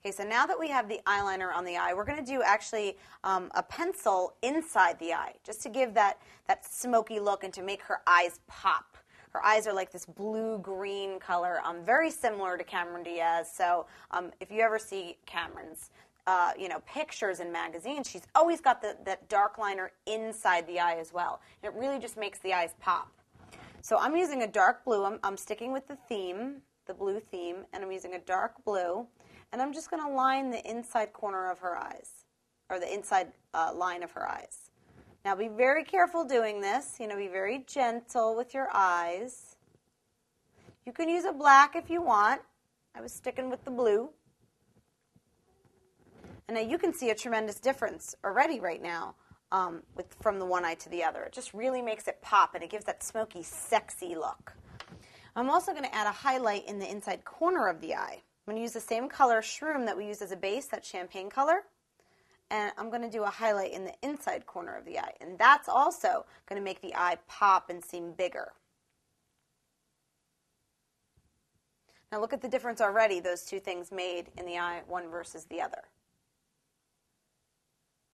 Okay, so now that we have the eyeliner on the eye, we're going to do actually a pencil inside the eye, just to give that smoky look and to make her eyes pop. Her eyes are like this blue-green color, very similar to Cameron Diaz. So if you ever see Cameron's pictures in magazines, she's always got that dark liner inside the eye as well. And it really just makes the eyes pop. So I'm using a dark blue. I'm sticking with the theme, the blue theme, and I'm using a dark blue. And I'm just going to line the inside corner of her eyes, or the inside line of her eyes. Now be very careful doing this. Be very gentle with your eyes. You can use a black if you want. I was sticking with the blue. And now you can see a tremendous difference already right now from the one eye to the other. It just really makes it pop, and it gives that smoky, sexy look. I'm also going to add a highlight in the inside corner of the eye. I'm going to use the same color shroom that we used as a base, that champagne color. And I'm going to do a highlight in the inside corner of the eye. And that's also going to make the eye pop and seem bigger. Now look at the difference already those two things made in the eye, one versus the other.